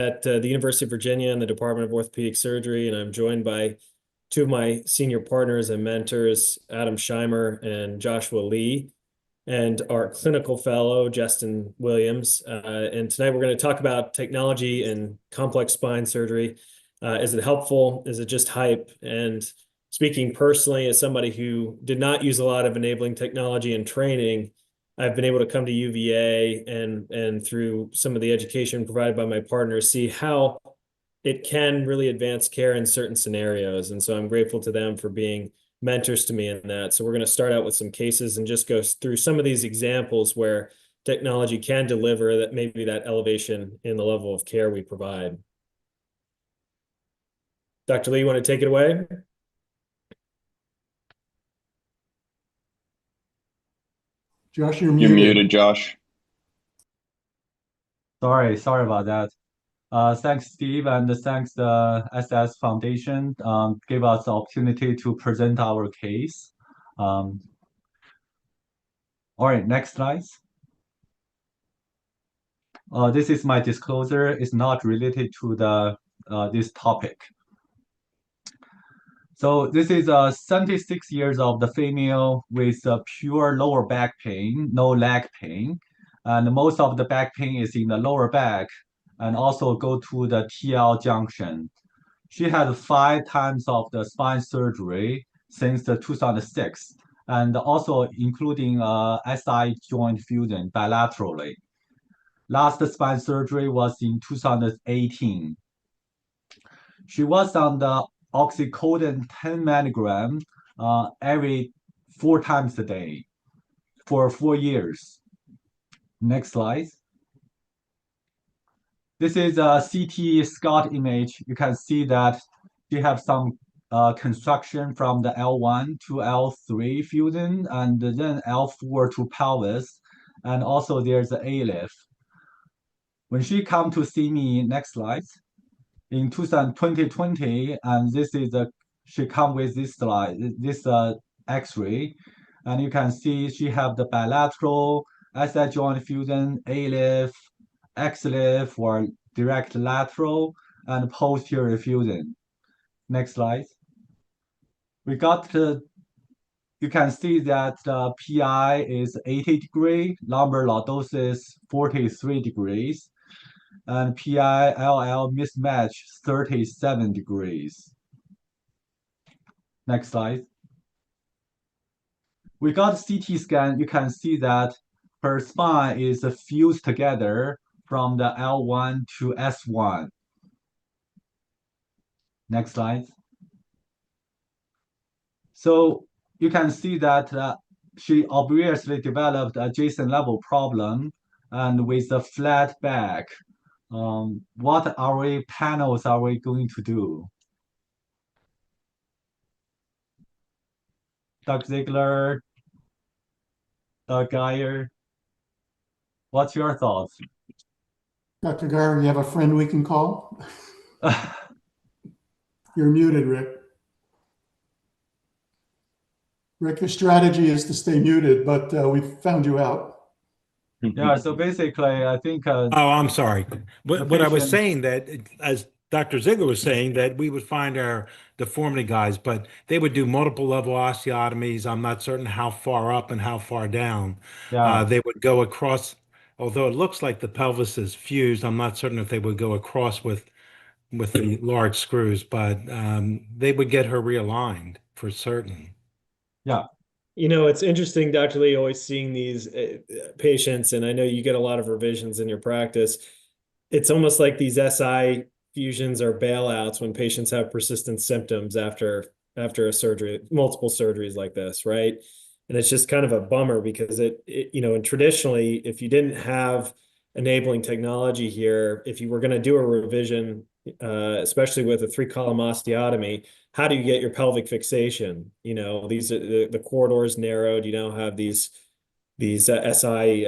at the University of Virginia in the Department of Orthopedic Surgery, and I'm joined by two of my senior partners and mentors, Adam Shimer and Joshua Lee, and our clinical fellow, Justin Williams. And tonight we're going to talk about technology and complex spine surgery. Is it helpful? Is it just hype? And speaking personally, as somebody who did not use a lot of enabling technology in training, I've been able to come to UVA and through some of the education provided by my partners, see how it can really advance care in certain scenarios. And so I'm grateful to them for being mentors to me in that. So we're going to start out with some cases and just go through some of these examples where technology can deliver that maybe that elevation in the level of care we provide. Dr. Lee, you want to take it away? Josh, you're You're muted. muted, Josh. Sorry about that. Thanks, Steve, and thanks the SS Foundation gave us the opportunity to present our case. All right, next slide. This is my disclosure. It's not related to the this topic. So this is 76 years of the female with pure lower back pain, no leg pain. And most of the back pain is in the lower back and also go to the TL junction. She had 5 times of the spine surgery since the 2006, and also including SI joint fusion bilaterally. Last spine surgery was in 2018. She was on the oxycodone 10 milligram every 4 times a day for 4 years. Next slide. This is a CT scout image. You can see that they have some construction from the L1 to L3 fusion and then L4 to pelvis. And also there's the A-lift. When she come to see me, next slide, in 2020, and this is she come with this slide, this X-ray, and you can see she have the bilateral SI joint fusion, A-lift, X-lift for direct lateral, and posterior fusion. Next slide. We got the, you can see that the PI is 80 degrees, lumbar lordosis 43 degrees, and PI-LL mismatch 37 degrees. Next slide. We got CT scan. You can see that her spine is fused together from the L1 to S1. Next slide. So you can see that she obviously developed adjacent level problem and with a flat back. What panels are we going to do? Dr. Ziegler, Dr. Geyer, what's your thoughts? Dr. Geyer, you have a friend we can call? You're muted, Rick. Rick, your strategy is to stay muted, but we found you out. Yeah, so basically, I think. Oh, I'm sorry. What I was patient- saying that, as Dr. Ziegler was saying, that we would find our deformity guys, but they would do multiple level osteotomies. I'm not certain how far up and how far down. Yeah. They would go across, although it looks like the pelvis is fused, I'm not certain if they would go across with the large screws, but they would get her realigned for certain. Yeah. You know, it's interesting, Dr. Lee, always seeing these patients, and I know you get a lot of revisions in your practice. It's almost like these SI fusions are bailouts when patients have persistent symptoms after a surgery, multiple surgeries like this, right? And it's just kind of a bummer because you know, and traditionally, if you didn't have enabling technology here, if you were going to do a revision, especially with a 3-column osteotomy, how do you get your pelvic fixation? You know, these are the corridors narrowed. You now have these SI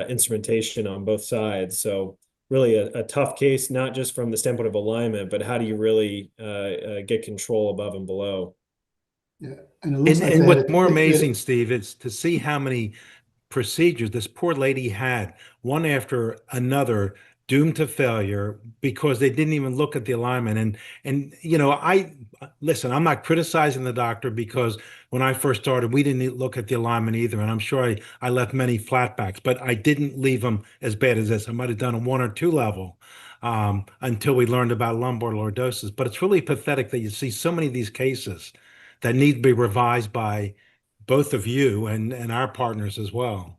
instrumentation on both sides. So really a tough case, not just from the standpoint of alignment, but how do you really get control above and below? Yeah, and it looks like And they what's had more amazing, Steve, is to see how many procedures this poor lady had, one after another, doomed to failure because they didn't even look at the alignment. And you know, I listen, I'm not criticizing the doctor because when I first started, we didn't look at the alignment either. And I'm sure I left many flatbacks, but I didn't leave them as bad as this. I might have done a 1 or 2 level until we learned about lumbar lordosis. But it's really pathetic that you see so many of these cases that need to be revised by both of you and our partners as well.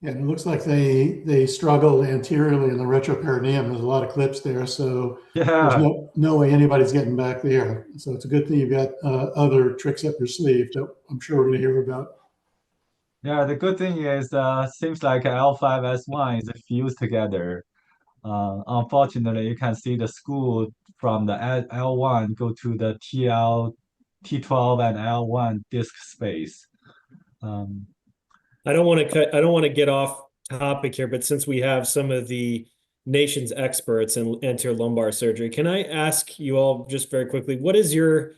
Yeah, and it looks like they struggled anteriorly in the retroperitoneum. There's a lot of clips there, so there's Yeah, no way anybody's getting back there. So it's a good thing you've got other tricks up your sleeve that I'm sure we're going to hear about. yeah. The good thing is, seems like L5S1 is fused together. Unfortunately, you can see the school from the L1 go to the T12 and L1 disk space. Um, I don't want to get off topic here, but since we have some of the nation's experts in anterior lumbar surgery, can I ask you all just very quickly, what is your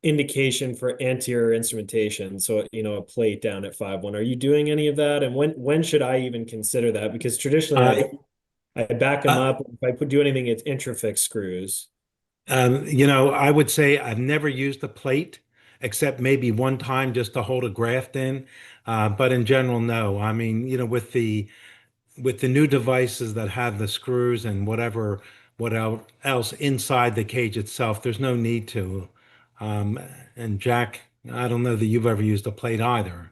indication for anterior instrumentation? So, you know, a plate down at 5-1. Are you doing any of that? And when should I even consider that? Because traditionally Uh, I back them uh, up. If I do anything, it's intrafix screws. you know, I would say I've never used a plate except maybe one time just to hold a graft in. But in general, no. I mean, you know, with the new devices that have the screws and else inside the cage itself, there's no need to. Um, and Jack, I don't know that you've ever used a plate either.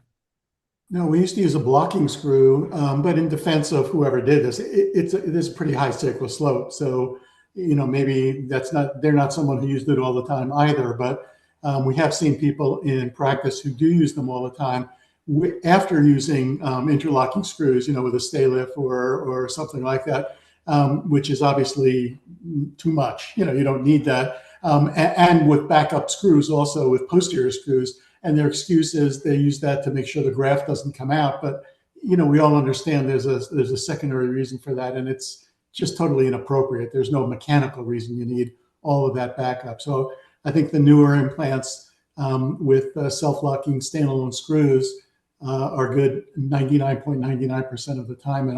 No, we used to use a blocking screw, but in defense of whoever did this, it is a pretty high sacral slope. So, you know, maybe they're not someone who used it all the time either. But we have seen people in practice who do use them all the time after using interlocking screws, you know, with a stay lift or something like that, which is obviously too much. You know, you don't need that. And with backup screws also with posterior screws. And their excuse is they use that to make sure the graft doesn't come out. But you know, we all understand there's a secondary reason for that, and it's just totally inappropriate. There's no mechanical reason you need all of that backup. So I think the newer implants with self-locking standalone screws are good 99.99% of the time in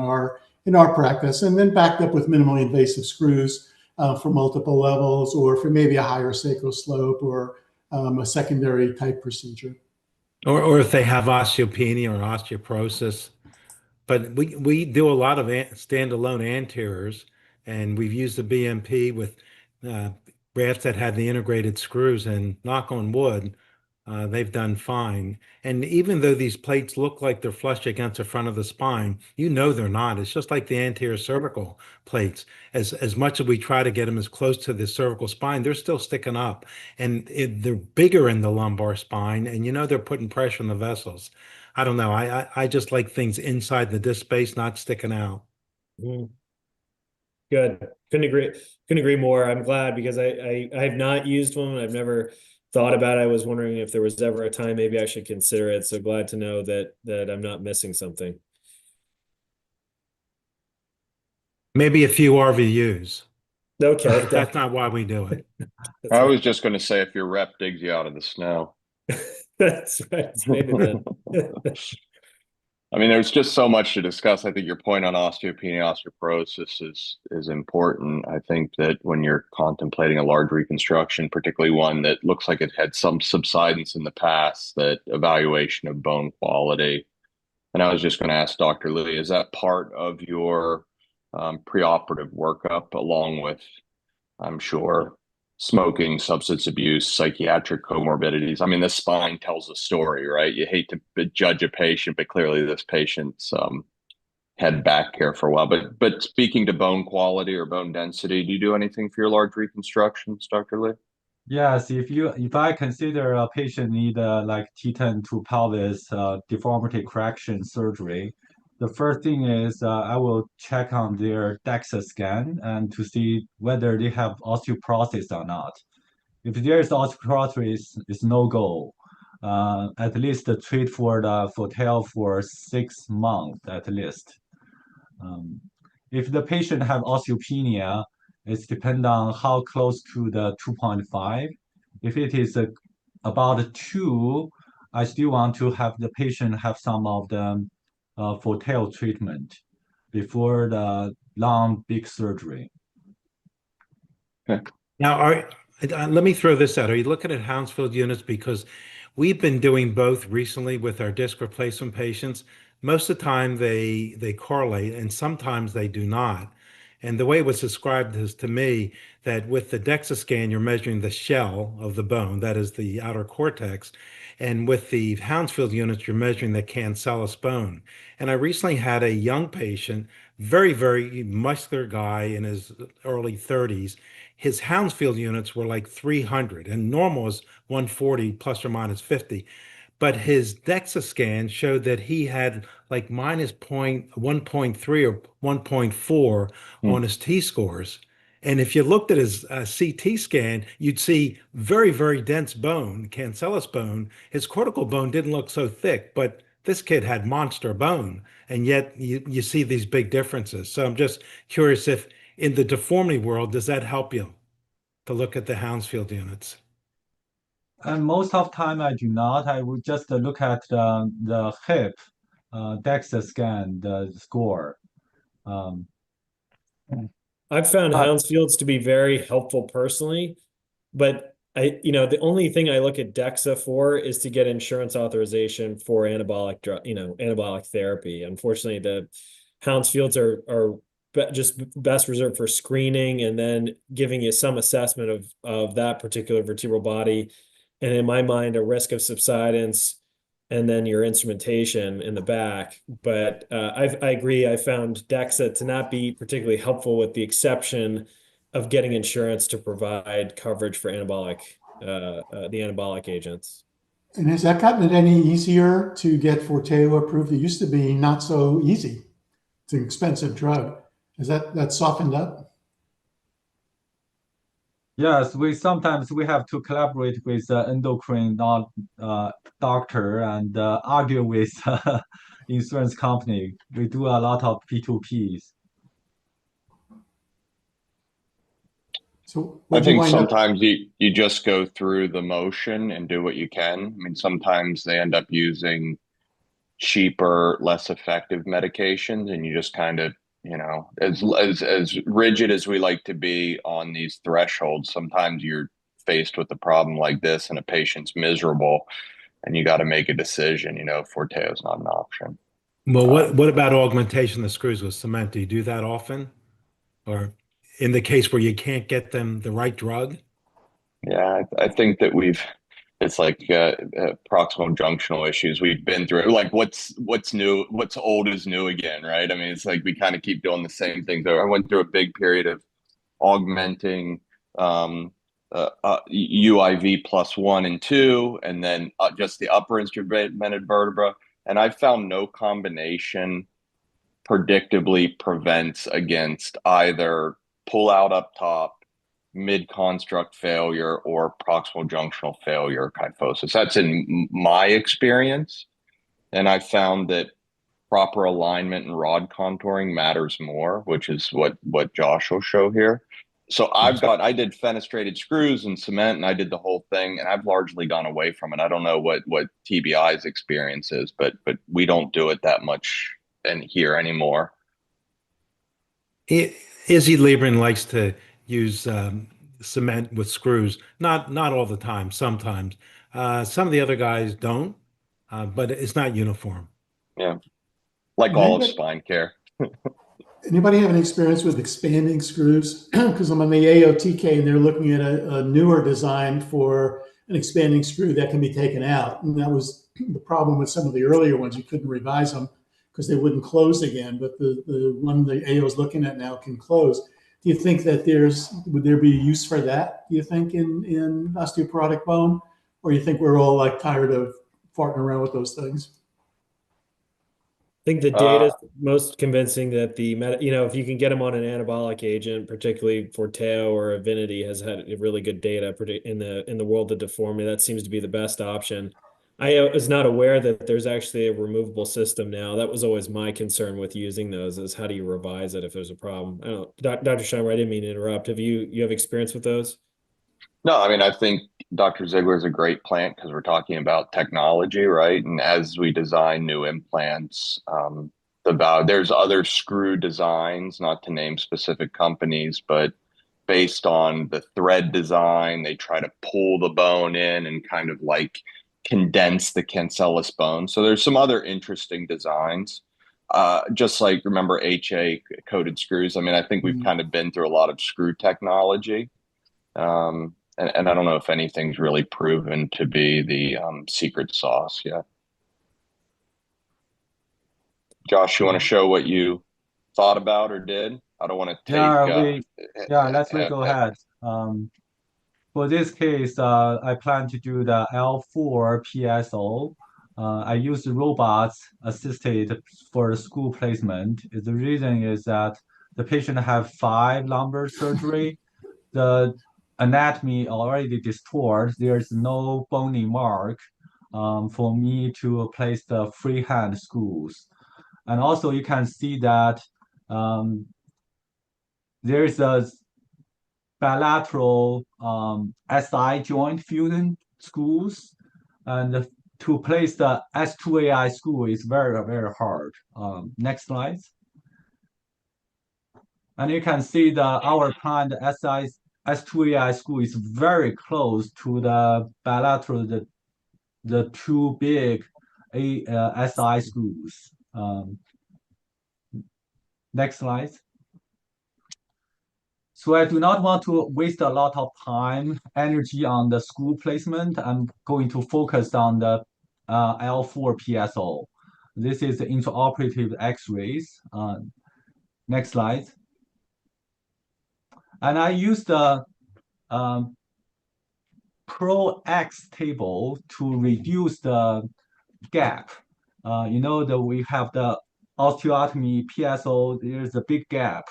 our practice, and then backed up with minimally invasive screws for multiple levels, or for maybe a higher sacral slope, or a secondary type procedure. Or if they have osteopenia or osteoporosis. But we do a lot of standalone anteriors, and we've used the BMP with uh, rafts that have the integrated screws, and knock on wood, they've done fine. And even though these plates look like they're flush against the front of the spine, you know they're not. It's just like the anterior cervical plates. As much as we try to get them as close to the cervical spine, they're still sticking up, and they're bigger in the lumbar spine, and you know they're putting pressure on the vessels. I don't know. I just like things inside the disc space, not sticking out. Mm, good. Couldn't agree more. I'm glad because I have not used one. I've never thought about it. I was wondering if there was ever a time maybe I should consider it. So glad to know that I'm not missing something. Maybe a few RVUs. Okay, That's not why we do it. I that's right. was just going to say if your rep digs you out of the snow. That's right. Maybe then. I mean, there's just so much to discuss. I think your point on osteopenia, osteoporosis is important. I think that when you're contemplating a large reconstruction, particularly one that looks like it had some subsidence in the past, that evaluation of bone quality. And I was just going to ask Dr. Lee, is that part of your preoperative workup, along with, I'm sure, smoking, substance abuse, psychiatric comorbidities? I mean, the spine tells a story, right? You hate to judge a patient, but clearly this patient's had back care for a while. But speaking to bone quality or bone density, do you do anything for your large reconstructions, Dr. Lee? Yes, if I consider a patient need like T10 to pelvis deformity correction surgery, the first thing is I will check on their DEXA scan and to see whether they have osteoporosis or not. If there is osteoporosis, it's no go. At least treat for the tail for 6 months at least. Um, if the patient have osteopenia, it's depend on how close to the 2.5. If it is about 2, I still want to have the patient have some of the for tail treatment before long, big surgery. Now, let me throw this out. Are you looking at Hounsfield units? Because we've been doing both recently with our disc replacement patients. Most of the time they correlate, and sometimes they do not. And the way it was described is to me that with the DEXA scan, you're measuring the shell of the bone, that is the outer cortex. And with the Hounsfield units, you're measuring the cancellous bone. And I recently had a young patient, very, very muscular guy in his early 30s. His Hounsfield units were like 300 and normal is 140 plus or minus 50. But his DEXA scan showed that he had like minus 1.3 or 1.4 Hmm. on his T scores. And if you looked at his CT scan, you'd see very, very dense bone, cancellous bone. His cortical bone didn't look so thick, but this kid had monster bone. And yet you see these big differences. So I'm just curious if in the deformity world, does that help you to look at the Hounsfield units? And most of time I do not. I would just look at the hip DEXA scan, the score. Um, I've found but Hounsfields to be very helpful personally, but the only thing I look at DEXA for is to get insurance authorization for anabolic therapy. Unfortunately, the Hounsfields are just best reserved for screening and then giving you some assessment of that particular vertebral body. And in my mind, a risk of subsidence and then your instrumentation in the back. But I agree. I found DEXA to not be particularly helpful, with the exception of getting insurance to provide coverage for the anabolic agents. And has that gotten it any easier to get Forteo approved? It used to be not so easy. It's an expensive drug. Has that softened up? yes, we sometimes we have to collaborate with endocrine doctor and argue with insurance company. We do a lot of P2Ps. So I what'd you think wind up? sometimes you just go through the motion and do what you can. I mean, sometimes they end up using cheaper, less effective medications, and you just kind of, as rigid as we like to be on these thresholds, sometimes you're faced with a problem like this and a patient's miserable and you got to make a decision. Forteo is not an option. Well, what Um, what about augmentation of screws with cement? Do you do that often? Or in the case where you can't get them the right drug? yeah, I think that it's like proximal junctional issues we've been through. Like what's new, what's old is new again, right? I mean, it's like we kind of keep doing the same things. I went through a big period of augmenting UIV plus 1 and 2, and then just the upper instrumented vertebra. And I found no combination predictably prevents against either pull out up top, mid construct failure, or proximal junctional failure kyphosis. That's in my experience. And I found that proper alignment and rod contouring matters more, which is what Josh will show here. So I did fenestrated screws and cement, and I did the whole thing, and I've largely gone away from it. I don't know what TBI's experience is, but we don't do it that much in here anymore. Izzy Lieberman likes to use cement with screws. Not all the time, sometimes. Some of the other guys don't, but it's not uniform. Yeah, like And all of anybody, spine care. anybody have any experience with expanding screws? Because I'm on the AOTK and they're looking at a newer design for an expanding screw that can be taken out. And that was the problem with some of the earlier ones. You couldn't revise them because they wouldn't close again. But the one the AO is looking at now can close. Do you think that would there be a use for that? Do you think in osteoporotic bone, or you think we're all like tired of farting around with those things? I think the data Uh, is most convincing that if you can get them on an anabolic agent, particularly Forteo or Avinity has had really good data in the world of deformity. That seems to be the best option. I was not aware that there's actually a removable system now. That was always my concern with using those, is how do you revise it if there's a problem? I don't know. Dr. Shimer, I didn't mean to interrupt. You have experience with those? no, I mean, I think Dr. Ziegler is a great plant because we're talking about technology, right? And as we design new implants, the value. There's other screw designs, not to name specific companies, but based on the thread design, they try to pull the bone in and kind of like condense the cancellous bone. So there's some other interesting designs. Just like remember HA coated screws. I mean, I think we've Mm. kind of been through a lot of screw technology. And I don't know if anything's really proven to be the secret sauce yet. Josh, you want to show what you thought about or did? I don't want to take. Let's go ahead. For this case, I plan to do the L4 PSO. I use robots assisted for school placement. The reason is that the patient have 5 lumbar surgery. The anatomy already distorted. There's no bony mark for me to place the freehand screws. And also you can see that there is a bilateral SI joint fusion screws, and to place the S2AI screw is very, very hard. Next slide. And you can see our planned S2AI screw is very close to the bilateral, the 2 big SI screws. Next slide. So I do not want to waste a lot of time, energy on the screw placement. I'm going to focus on the L4 PSO. This is the intraoperative X-rays. Next slide. And I used the Pro-X table to reduce the gap. You know that we have the osteotomy PSO, there's a big gap.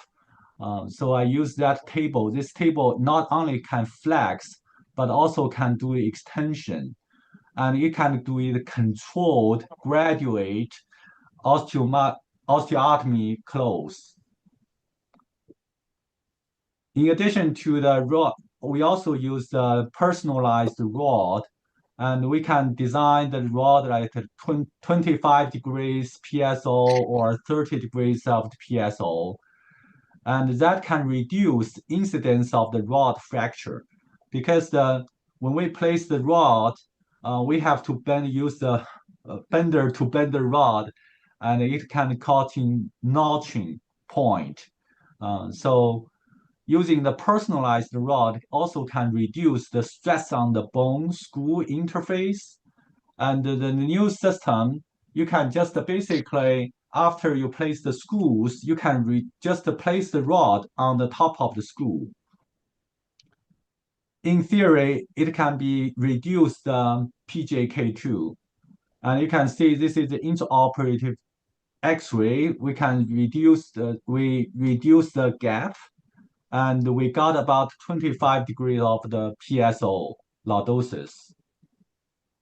So I use that table. This table not only can flex, but also can do extension. And it can do it controlled, graduate osteotomy close. In addition to the rod, we also use the personalized rod, and we can design the rod like 25 degrees PSO or 30 degrees of PSO. And that can reduce incidence of the rod fracture, because when we place the rod, we have to use the bender to bend the rod, and it can cause in notching point. So using the personalized rod also can reduce the stress on the bone screw interface. And the new system, you can just basically, after you place the screws, you can just place the rod on the top of the screw. In theory, it can be reduced PJK2. And you can see this is the intraoperative X-ray. We can reduce the gap, and we got about 25 degrees of the PSO lordosis.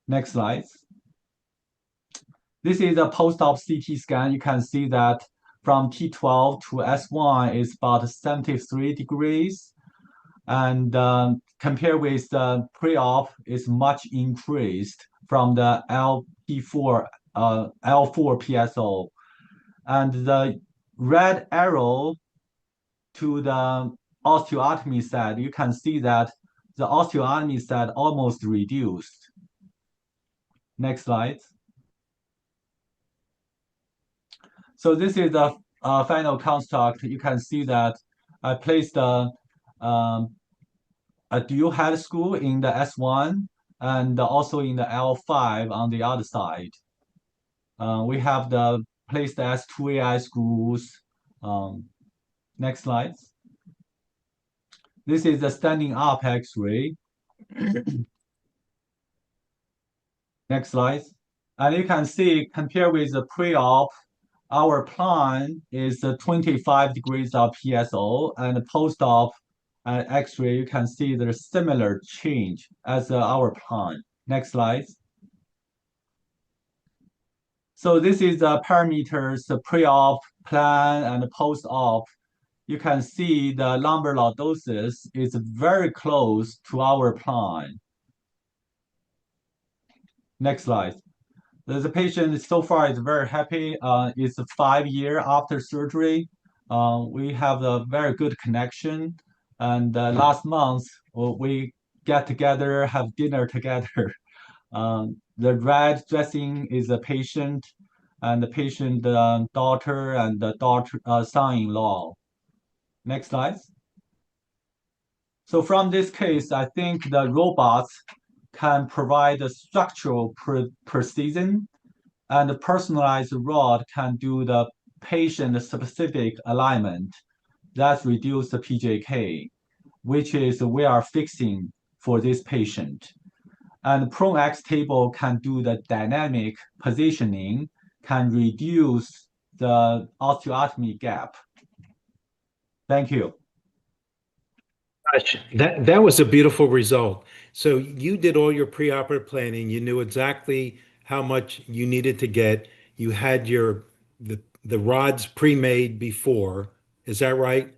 Next slide. This is a post-op CT scan. You can see that from T12 to S1 is about 73 degrees. And compared with the pre-op, is much increased from the L4 PSO. And the red arrow to the osteotomy side, you can see that the osteotomy side almost reduced. Next slide. So this is the final construct. You can see that I placed a dual head screw in the S1 and also in the L5 on the other side. We have placed the S2AI screws. Next slide. This is the standing up X-ray. Next slide. And you can see, compared with the pre-op, our plan is 25 degrees of PSO, and post-op X-ray, you can see there's similar change as our plan. Next slide. So this is the parameters, the pre-op plan and post-op. You can see the lumbar lordosis is very close to our plan. Next slide. The patient so far is very happy. It's 5 years after surgery. We have a very good connection. And last month, we get together, have dinner together. The red dressing is the patient and the patient daughter and the daughter son-in-law. Next slide. So from this case, I think the robots can provide a structural precision, and the personalized rod can do the patient-specific alignment. That reduce the PJK, which is we are fixing for this patient. And ProX table can do the dynamic positioning, can reduce the osteotomy gap. Thank you. Gosh, that was a beautiful result. So you did all your preoperative planning. You knew exactly how much you needed to get. You had the rods pre-made before. Is that right?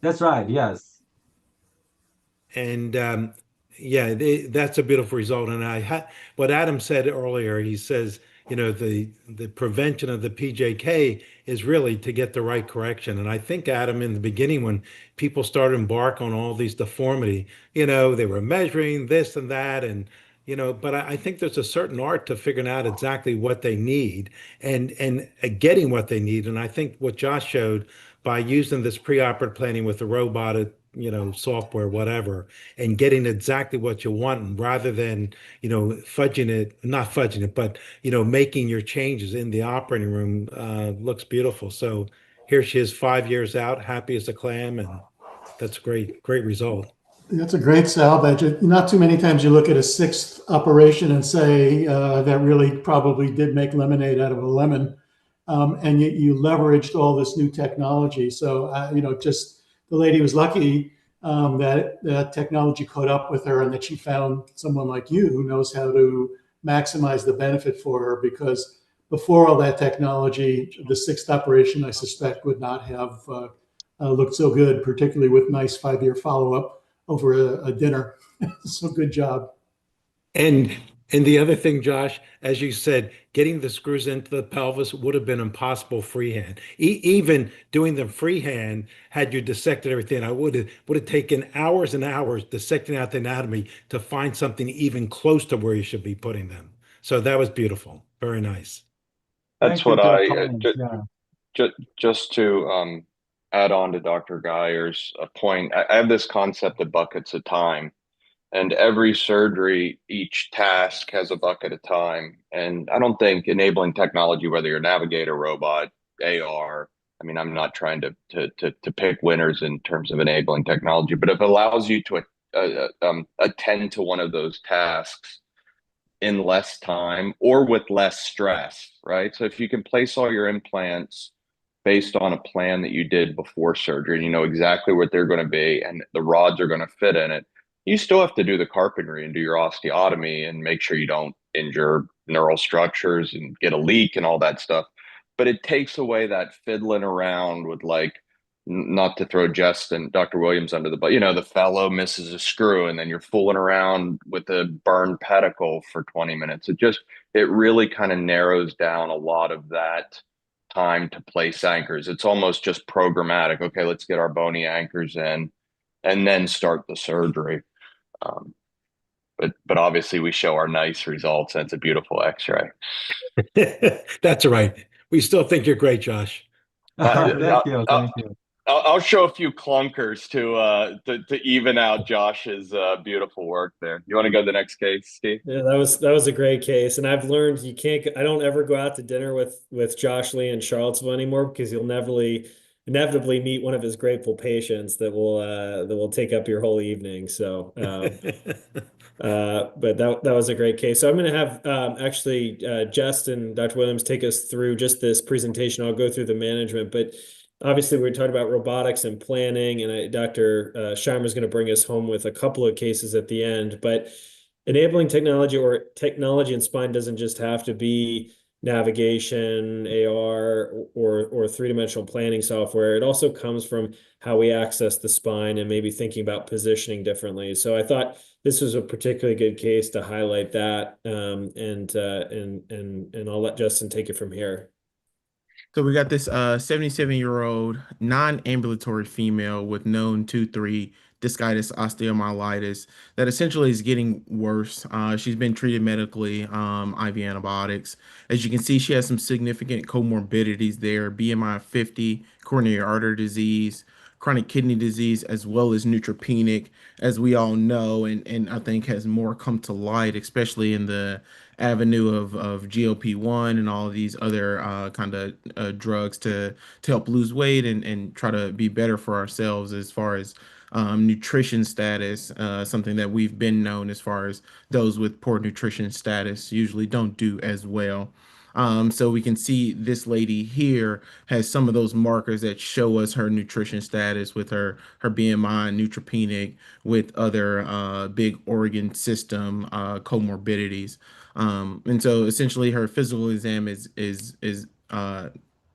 That's right, yes. And yeah, that's a beautiful result. And I had what Adam said earlier. He says, the prevention of the PJK is really to get the right correction. And I think Adam, in the beginning, when people started to embark on all these deformity, they were measuring this and that, and but I think there's a certain art to figuring out exactly what they need and getting what they need. And I think what Josh showed by using this preoperative planning with the robotic software, whatever, and getting exactly what you want rather than, fudging it, not fudging it, but, making your changes in the operating room looks beautiful. So here she is 5 years out, happy as a clam. And that's great, great result. That's a great salvage. Not too many times you look at a sixth operation and say that really probably did make lemonade out of a lemon. And you leveraged all this new technology. So, just the lady was lucky that technology caught up with her and that she found someone like you who knows how to maximize the benefit for her, because before all that technology, the sixth operation, I suspect, would not have looked so good, particularly with nice 5-year follow-up over a dinner. So good job. And the other thing, Josh, as you said, getting the screws into the pelvis would have been impossible freehand. Even doing them freehand, had you dissected everything, I would have taken hours and hours dissecting out the anatomy to find something even close to where you should be putting them. So that was beautiful. Very nice. That's Thank you what for your I comments. Yeah. just to add on to Dr. Geyer's point. I have this concept of buckets of time, and every surgery, each task has a bucket of time. And I don't think enabling technology, whether you're a navigator, robot, AR, I mean, I'm not trying to pick winners in terms of enabling technology, but if it allows you to attend to one of those tasks in less time or with less stress, right? So if you can place all your implants based on a plan that you did before surgery and you know exactly what they're going to be and the rods are going to fit in it, you still have to do the carpentry and do your osteotomy and make sure you don't injure neural structures and get a leak and all that stuff. But it takes away that fiddling around with, like, not to throw Jess and Dr. Williams under the but the fellow misses a screw and then you're fooling around with a burned pedicle for 20 minutes. It really kind of narrows down a lot of that time to place anchors. It's almost just programmatic. Okay, let's get our bony anchors in and then start the surgery. But obviously we show our nice results and it's a beautiful x-ray. That's right. We still think you're great, Josh. Thank you. Thank you. I'll show a few clunkers to even out Josh's beautiful work there. You want to go to the next case, Steve? Yeah, that was a great case, and I've learned I don't ever go out to dinner with Josh Lee in Charlottesville anymore, because you'll inevitably meet one of his grateful patients that will take up your whole evening. So, but that was a great case. So I'm going to have actually Jess and Dr. Williams take us through just this presentation. I'll go through the management, but obviously we're talking about robotics and planning, and Dr. Shimer is going to bring us home with a couple of cases at the end. But enabling technology, or technology in spine, doesn't just have to be navigation, AR, or three-dimensional planning software. It also comes from how we access the spine and maybe thinking about positioning differently. So I thought this was a particularly good case to highlight that. And I'll let Justin take it from here. So we got this 77-year-old non-ambulatory female with known 2-3 discitis osteomyelitis that essentially is getting worse. She's been treated medically, IV antibiotics. As you can see, she has some significant comorbidities there: BMI of 50, coronary artery disease, chronic kidney disease, as well as neutropenic, as we all know, and I think has more come to light, especially in the avenue of GLP-1 and all of these other kind of drugs to help lose weight and try to be better for ourselves as far as nutrition status, something that we've been known as far as those with poor nutrition status usually don't do as well. So we can see this lady here has some of those markers that show us her nutrition status with her BMI, neutropenic, with other big organ system comorbidities. And so essentially her physical exam is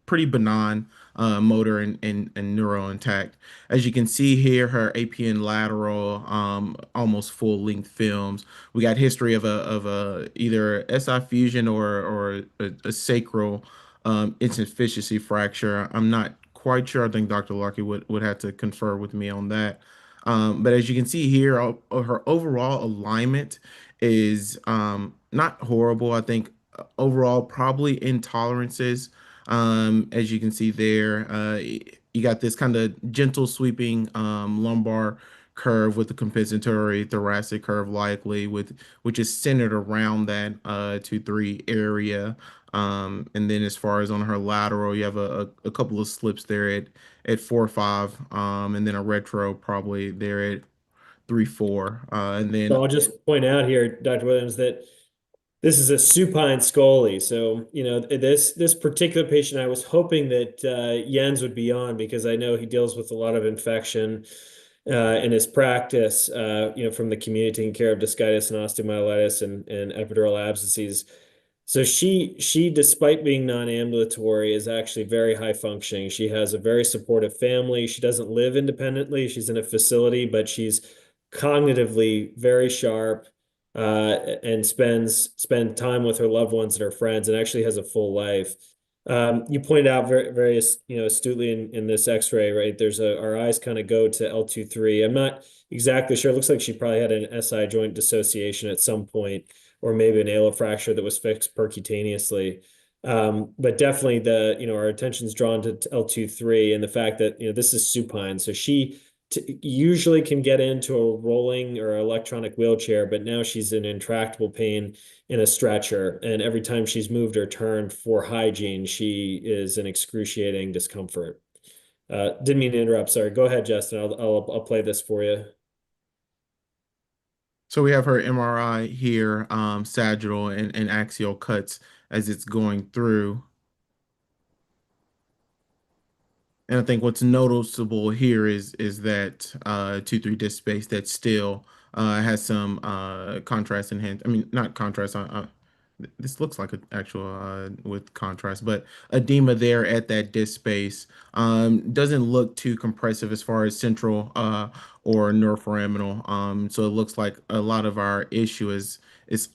pretty benign, motor and neuro intact. As you can see here, her APN lateral, almost full length films. We got history of a either SI fusion or a sacral insufficiency fracture. I'm not quite sure. I think Dr. Lockey would have to confer with me on that. But as you can see here, her overall alignment is not horrible. I think overall probably intolerances. As you can see there, you got this kind of gentle sweeping lumbar curve with the compensatory thoracic curve likely which is centered around that 2-3 area. And then as far as on her lateral, you have a couple of slips there at 4-5, and then a retro probably there at 3-4. And then So I'll just point out here, Dr. Williams, that this is a supine scoli. So, this particular patient, I was hoping that Jens would be on because I know he deals with a lot of infection in his practice, from the community taking care of discitis and osteomyelitis and epidural abscesses. So she, despite being non-ambulatory, is actually very high functioning. She has a very supportive family. She doesn't live independently. She's in a facility, but she's cognitively very sharp, and spend time with her loved ones and her friends, and actually has a full life. You pointed out very astutely in this X-ray, right? Our eyes kind of go to L2-3. I'm not exactly sure. It looks like she probably had an SI joint dissociation at some point, or maybe an ala fracture that was fixed percutaneously. But definitely our attention's drawn to L2-3 and the fact that, this is supine. So she usually can get into a rolling or electronic wheelchair, but now she's in intractable pain in a stretcher. And every time she's moved or turned for hygiene, she is in excruciating discomfort. Didn't mean to interrupt. Sorry. Go ahead, Justin. I'll play this for you. So we have her MRI here, sagittal and axial cuts as it's going through. And I think what's noticeable here is that 2-3 disc space that still has some contrast enhanced. I mean, not contrast. This looks like an actual with contrast, but edema there at that disc space doesn't look too compressive as far as central or neuroforaminal. So it looks like a lot of our issue is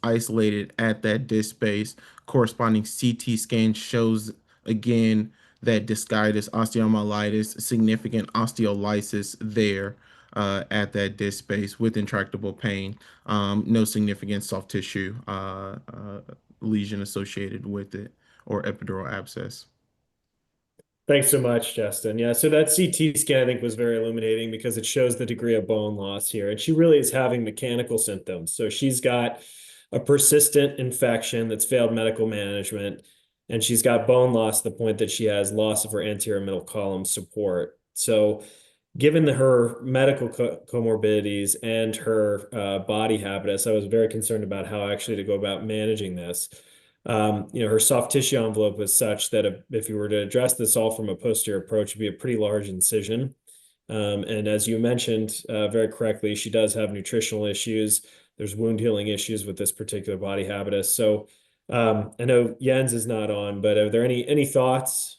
isolated at that disc space. Corresponding CT scan shows again that discitis, osteomyelitis, significant osteolysis there at that disc space with intractable pain. No significant soft tissue lesion associated with it or epidural abscess. Thanks so much, Justin. Yeah, so that CT scan I think was very illuminating because it shows the degree of bone loss here. And she really is having mechanical symptoms. So she's got a persistent infection that's failed medical management, and she's got bone loss to the point that she has loss of her anterior middle column support. So given her medical comorbidities and her body habitus, I was very concerned about how actually to go about managing this. Her soft tissue envelope was such that if you were to address this all from a posterior approach, it'd be a pretty large incision. And as you mentioned very correctly, she does have nutritional issues. There's wound healing issues with this particular body habitus. So I know Jens is not on, but are there any thoughts?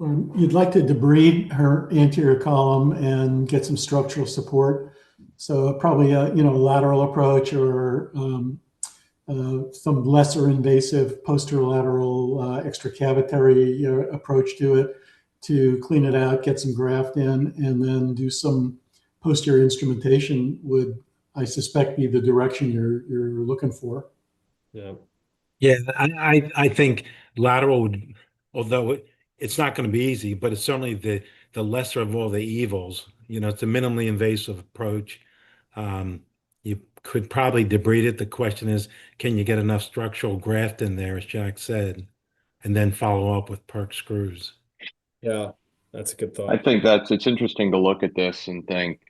You'd like to debride her anterior column and get some structural support. So probably a lateral approach or some lesser invasive posterolateral extracavitary approach to it to clean it out, get some graft in, and then do some posterior instrumentation would, I suspect, be the direction you're looking for. Yeah. Yeah, I think lateral would, although it's not going to be easy, but it's certainly the lesser of all the evils. It's a minimally invasive approach. You could probably debride it. The question is, can you get enough structural graft in there, as Jack said, and then follow up with perk screws? Yeah, that's a good I thought. think it's interesting to look at this and think,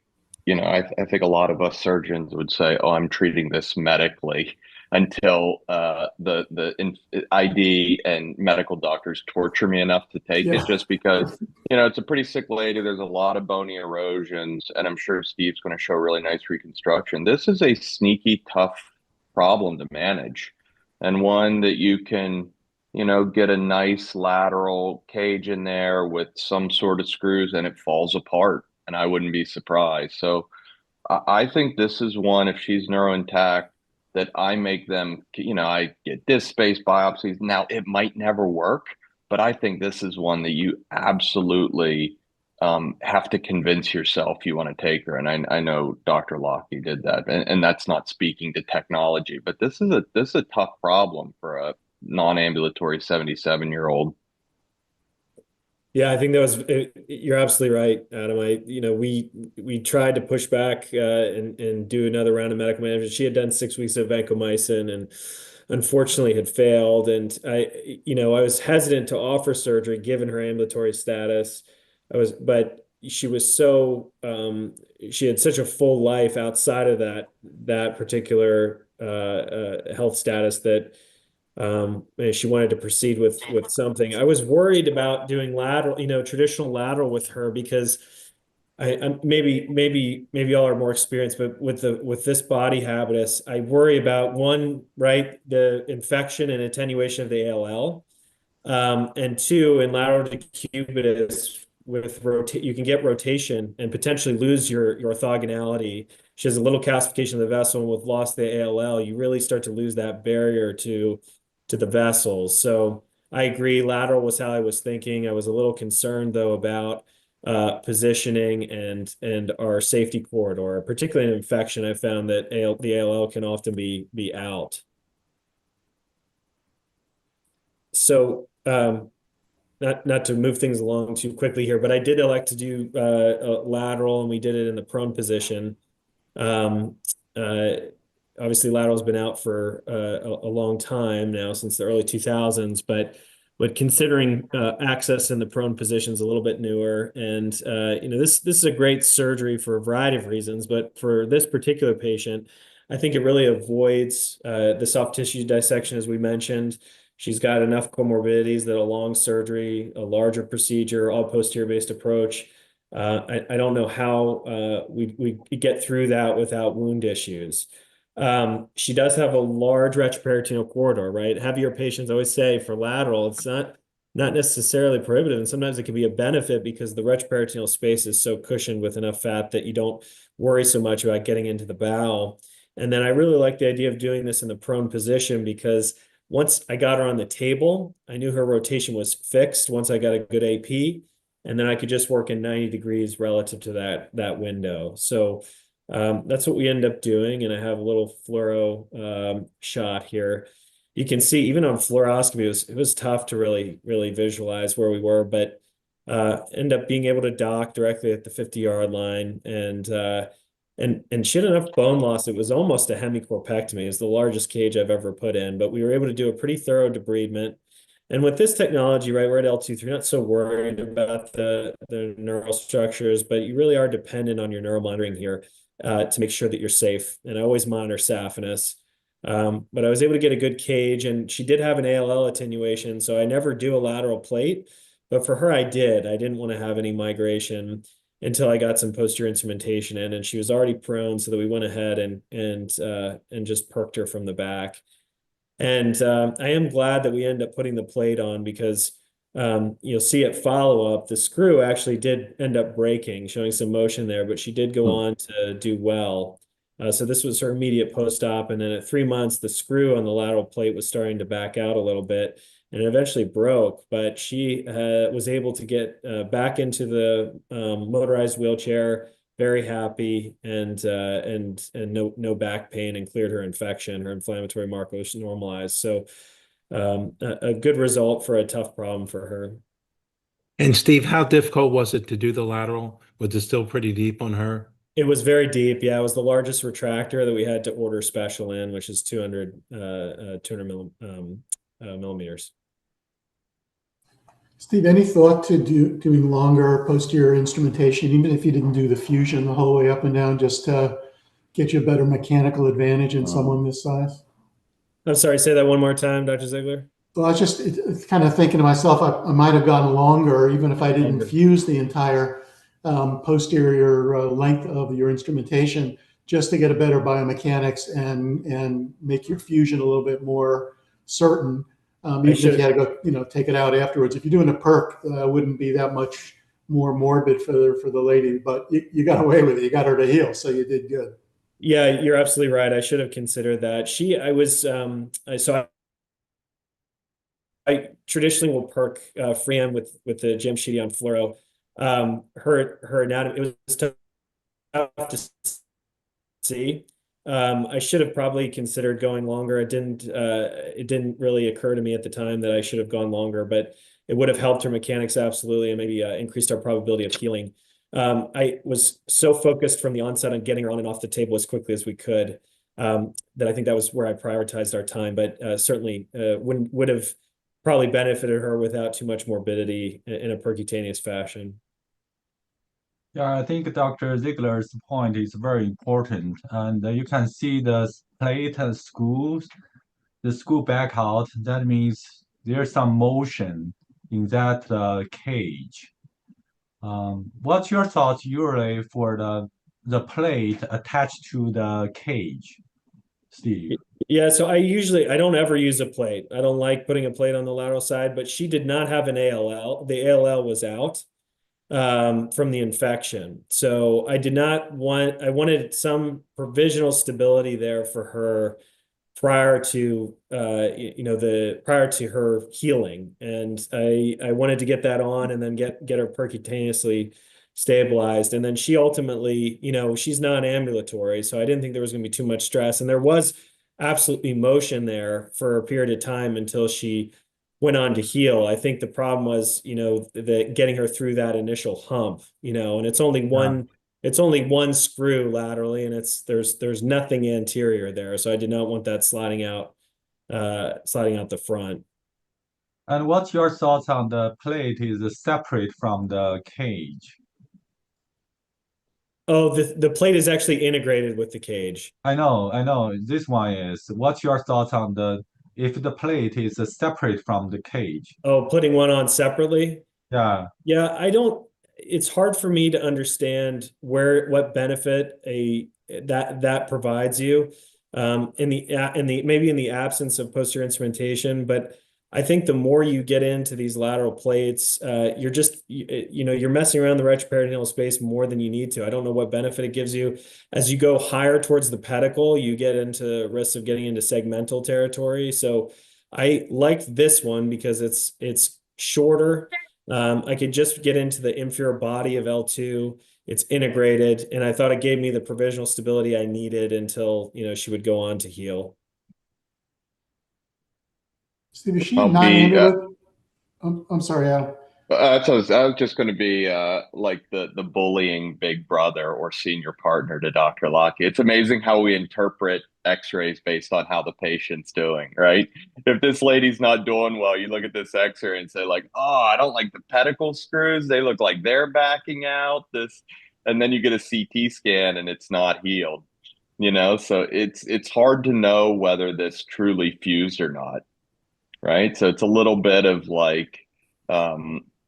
I think a lot of us surgeons would say, "Oh, I'm treating this medically," until ID and medical doctors torture me enough to take it, Yeah. just because it's a pretty sick lady. There's a lot of bony erosions, and I'm sure Steve's going to show really nice reconstruction. This is a sneaky tough problem to manage, and one that you can get a nice lateral cage in there with some sort of screws and it falls apart. And I wouldn't be surprised. So I think this is one, if she's neuro intact, that I make them, I get disc space biopsies. Now, it might never work, but I think this is one that you absolutely have to convince yourself you want to take her. And I know Dr. Lockey did that. And that's not speaking to technology, but this is a tough problem for a non-ambulatory 77-year-old. Yeah, I think that was you're absolutely right, Adam. We tried to push back and do another round of medical management. She had done 6 weeks of vancomycin and unfortunately had failed. And I was hesitant to offer surgery given her ambulatory status. But she was she had such a full life outside of that particular health status that and she wanted to proceed with something. I was worried about doing lateral, traditional lateral with her because maybe y'all are more experienced, but with this body habitus, I worry about one, right, the infection and attenuation of the ALL, and two, in lateral decubitus you can get rotation and potentially lose your orthogonality. She has a little calcification of the vessel, and with loss of the ALL, you really start to lose that barrier to the vessels. So I agree, lateral was how I was thinking. I was a little concerned though about positioning and our safety corridor, particularly in infection. I found that the ALL can often be out. So not to move things along too quickly here, but I did elect to do a lateral, and we did it in the prone position. Um, uh, Obviously, lateral's been out for a long time now, since the early 2000s, but considering access in the prone position is a little bit newer, and this is a great surgery for a variety of reasons, but for this particular patient, I think it really avoids the soft tissue dissection, as we mentioned. She's got enough comorbidities that a long surgery, a larger procedure, all posterior based approach. I don't know how we get through that without wound issues. She does have a large retroperitoneal corridor, right? Heavier patients always say for lateral, it's not necessarily prohibitive, and sometimes it can be a benefit because the retroperitoneal space is so cushioned with enough fat that you don't worry so much about getting into the bowel. And then I really like the idea of doing this in the prone position because once I got her on the table, I knew her rotation was fixed once I got a good AP, and then I could just work in 90 degrees relative to that window. So that's what we end up doing, and I have a little fluoro shot here. You can see even on fluoroscopy, it was tough to really visualize where we were, but end up being able to dock directly at the 50-yard line, and she had enough bone loss. It was almost a hemicorpectomy. It's the largest cage I've ever put in, but we were able to do a pretty thorough debridement. And with this technology, right, we're at L2-3, you're not so worried about the neural structures, but you really are dependent on your neuromonitoring here to make sure that you're safe. And I always monitor saphenous. But I was able to get a good cage, and she did have an ALL attenuation, so I never do a lateral plate. But for her, I did. I didn't want to have any migration. until I got some posterior instrumentation in, and she was already prone, so that we went ahead and just perked her from the back. And I am glad that we ended up putting the plate on because you'll see at follow-up, the screw actually did end up breaking, showing some motion there, but she did go on to do well. So this was her immediate post-op. And then at 3 months, the screw on the lateral plate was starting to back out a little bit and it eventually broke, but she was able to get back into the motorized wheelchair, very happy, and no back pain, and cleared her infection. Her inflammatory markers normalized. So a good result for a tough problem for her. And Steve, how difficult was it to do the lateral? Was it still pretty deep on her? It was very deep. Yeah, it was the largest retractor that we had to order special in, which is 200 millimeters. Steve, any thought to doing longer posterior instrumentation, even if you didn't do the fusion the whole way up and down, just to get you a better mechanical advantage in someone this size? I'm sorry, say that one more time, Dr. Ziegler. Well, I was just it's kind of thinking to myself, I might have gone longer, even if I didn't fuse the entire posterior length of your instrumentation, just to get a better biomechanics and make your fusion a little bit more certain. Even if you had to go, take it out afterwards. If you're doing a perk, wouldn't be that much more morbid for the lady. But you got away with it. You got her to heal, so you did good. Yeah, you're absolutely right. I should have considered that. I traditionally will perk freehand with the Jamshidi on fluoro. Her anatomy, it was tough to see. I should have probably considered going longer. It didn't really occur to me at the time that I should have gone longer, but it would have helped her mechanics absolutely, and maybe increased our probability of healing. I was so focused from the onset on getting her on and off the table as quickly as we could, that I think that was where I prioritized our time, but certainly would have probably benefited her without too much morbidity in a percutaneous fashion. Yeah, I think Dr. Ziegler's point is very important. And you can see the plate screws, the screw back out. That means there's some motion in that cage. What's your thoughts usually for the plate attached to the cage, Steve? Yeah, so I don't ever use a plate. I don't like putting a plate on the lateral side, but she did not have an ALL. The ALL was out from the infection. So I wanted some provisional stability there for her prior to prior to her healing. And I wanted to get that on and then get her percutaneously stabilized. And then she ultimately, she's non-ambulatory, so I didn't think there was going to be too much stress. And there was absolutely motion there for a period of time until she went on to heal. I think the problem was, getting her through that initial hump, and it's only one screw laterally, and there's nothing anterior there. So I did not want that sliding out the front. And what's your thoughts on the plate is separate from the cage? Oh, the plate is actually integrated with the cage. I know. This one is. What's your thoughts on if the plate is separate from the cage? Oh, putting one on separately? Yeah. Yeah, it's hard for me to understand what benefit that provides you in the maybe in the absence of posterior instrumentation. But I think the more you get into these lateral plates, you're messing around the retroperitoneal space more than you need to. I don't know what benefit it gives you. As you go higher towards the pedicle, you get into risks of getting into segmental territory. So I liked this one because it's shorter. I could just get into the inferior body of L2. It's integrated, and I thought it gave me the provisional stability I needed until, she would go on to heal. Steve, is she I'll not be. ambulatory? I'm sorry, Al. So I was just going to be like the bullying big brother or senior partner to Dr. Lockey. It's amazing how we interpret X-rays based on how the patient's doing, right? If this lady's not doing well, you look at this X-ray and say like, "Oh, I don't like the pedicle screws. They look like they're backing out." And then you get a CT scan and it's not healed. So it's hard to know whether this truly fused or not, right? So it's a little bit of like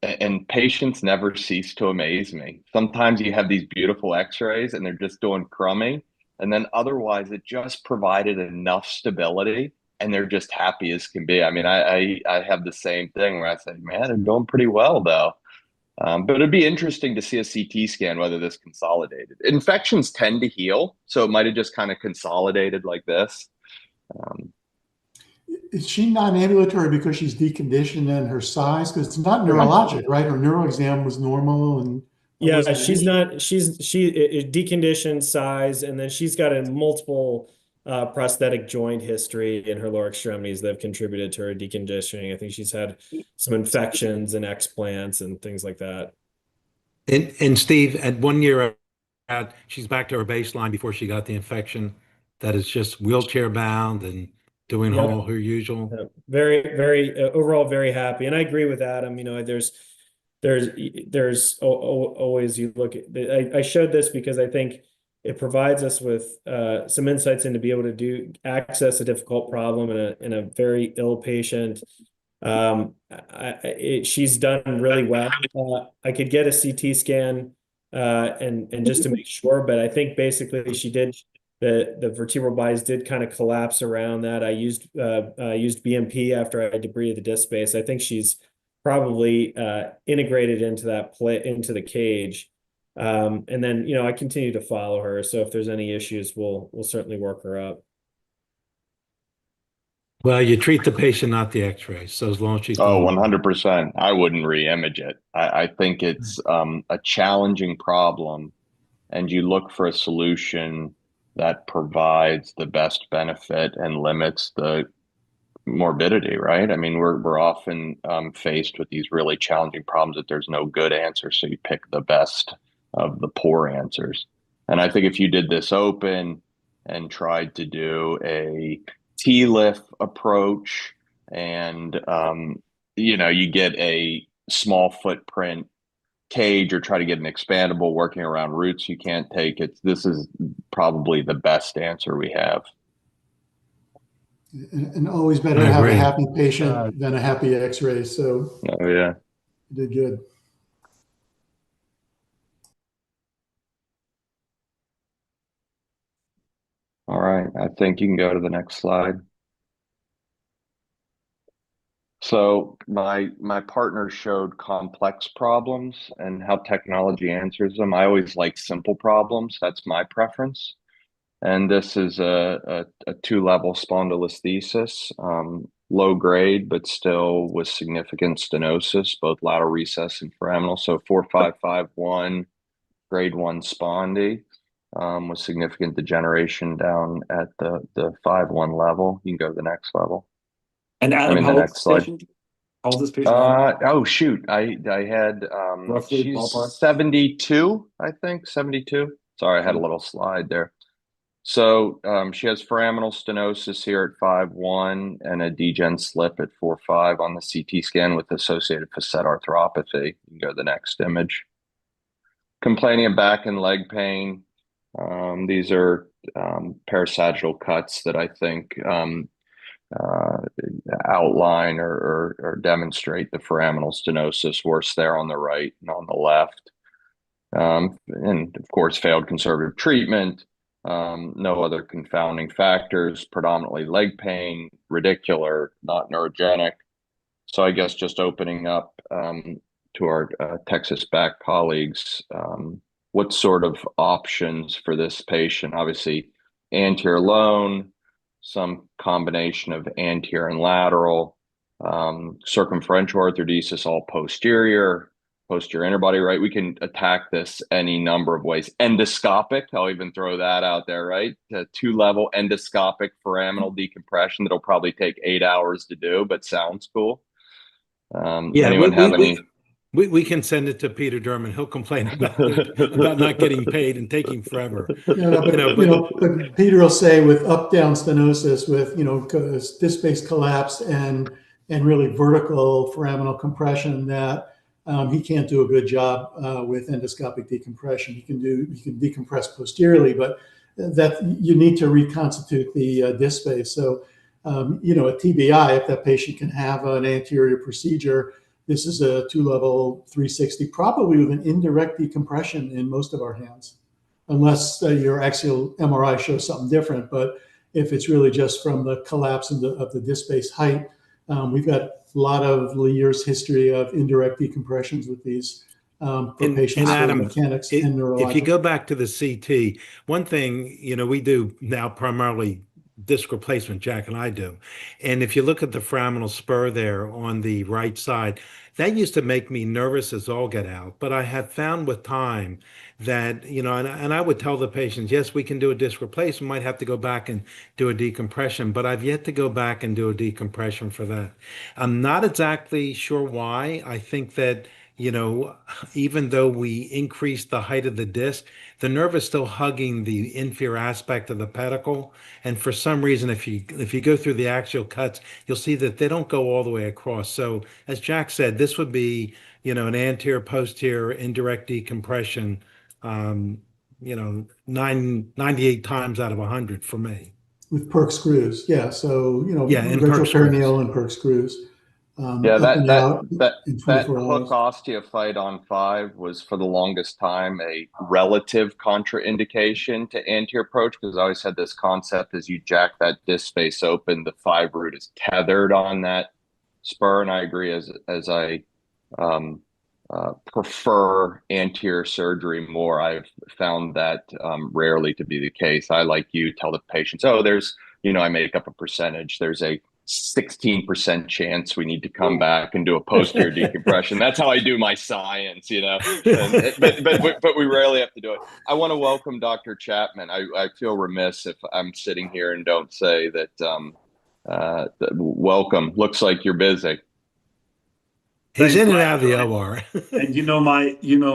and patients never cease to amaze me. Sometimes you have these beautiful x-rays and they're just doing crummy. And then otherwise it just provided enough stability and they're just happy as can be. I mean, I have the same thing where I say, man, they're doing pretty well though. But it'd be interesting to see a CT scan whether this consolidated. Infections tend to heal, so it might have just kind of consolidated like this. Is she non-ambulatory because she's deconditioned and her size? Because it's not neurologic, right? Her neuro exam was normal and Yeah, wasn't an issue. she deconditioned size, and then she's got a multiple prosthetic joint history in her lower extremities that have contributed to her deconditioning. I think she's had some infections and explants and things like that. And Steve, at 1 year out, she's back to her baseline before she got the infection. That is just wheelchair bound and doing Yep. all her usual. Very, very overall very happy, and I agree with Adam. You know, there's always you look at. I showed this because I think it provides us with some insights into be able to access a difficult problem in a very ill patient. She's done really well. I could get a CT scan and just to make sure, but I think basically she did. The vertebral bodies did kind of collapse around that. I used BMP after I debrided the disc space. I think she's probably integrated into into the cage. And then, you know, I continue to follow her. So if there's any issues, we'll certainly work her up. Well, you treat the patient, not the x-rays. So as long as she's Oh, doing 100%. I wouldn't re-image it. I think it's a challenging problem, and you look for a solution that provides the best benefit and limits the morbidity, right? I mean, we're often faced with these really challenging problems that there's no good answer, so you pick the best of the poor answers. And I think if you did this open and tried to do a TLIF approach, and you know, you get a small footprint cage or try to get an expandable working around roots you can't take it. This is probably the best answer we have. And always better to have a happy patient than a happy x-ray. So Oh yeah, you did good. all right, I think you can go to the next slide. So my partner showed complex problems and how technology answers them. I always like simple problems. That's my preference. And this is a 2-level spondylolisthesis, low grade, but still with significant stenosis, both lateral recess and foraminal. So 4551, grade 1 spondy, with significant degeneration down at the 5-1 level. You can go to the next level. And Adam, the next slide. How old is this patient? Oh shoot, I had Roughly she's ballpark? 72, I think 72. Sorry, I had a little slide there. So she has foraminal stenosis here at 5-1 and a degen slip at 4-5 on the CT scan with associated facet arthropathy. You can go to the next image. Complaining of back and leg pain. These are parasagittal cuts that I think outline or demonstrate the foraminal stenosis, worse there on the right and on the left. And of course, failed conservative treatment, no other confounding factors, predominantly leg pain, radicular, not neurogenic. So I guess just opening up to our Texas back colleagues, what sort of options for this patient? Obviously, anterior alone, some combination of anterior and lateral, circumferential arthrodesis, all posterior interbody, right? We can attack this any number of ways. Endoscopic, I'll even throw that out there, right? A 2-level endoscopic foraminal decompression that'll probably take 8 hours to do, but sounds cool. Yeah, anyone have any? We can send it to Peter Derman. He'll complain about not getting paid and taking forever. But Peter will say with up-down stenosis, with disc space collapse and really vertical foraminal compression, that he can't do a good job with endoscopic decompression. He can decompress posteriorly, but that you need to reconstitute the disc space. So a TBI, if that patient can have an anterior procedure, This is a 2-level 360, probably with an indirect decompression in most of our hands, unless your axial MRI shows something different. But if it's really just from the collapse of the disc space height, we've got a lot of years history of indirect decompressions with these for patients with Adam, mechanics and if you neurologic. go back to the CT, one thing, we do now primarily disc replacement, Jack and I do. And if you look at the foraminal spur there on the right side, that used to make me nervous as all get out. But I have found with time that, and I would tell the patients, yes, we can do a disc replacement, might have to go back and do a decompression, but I've yet to go back and do a decompression for that. I'm not exactly sure why. I think that even though we increase the height of the disc, the nerve is still hugging the inferior aspect of the pedicle. And for some reason, if you go through the axial cuts, you'll see that they don't go all the way across. So as Jack said, this would be, an anterior posterior indirect decompression, 98 times out of 100 for me. With perk screws, yeah. So Yeah, and perk screws. retroperineal and perk screws, Yeah, up and out in that 24 hook hours. osteophyte on 5 was for the longest time a relative contraindication to anterior approach, because I always had this concept as you jack that disc space open, the 5 root is tethered on that spur, and I agree as I prefer anterior surgery more. I've found that rarely to be the case. I, like you, tell the patients, oh, there's, I make up a percentage. There's a 16% chance we need to come back and do a posterior decompression. That's how I do my science, but we rarely have to do it. I want to welcome Dr. Chapman. I feel remiss if I'm sitting here and don't say that. Welcome. Looks like you're busy. He's Thanks, in and Mike. out of the OR. And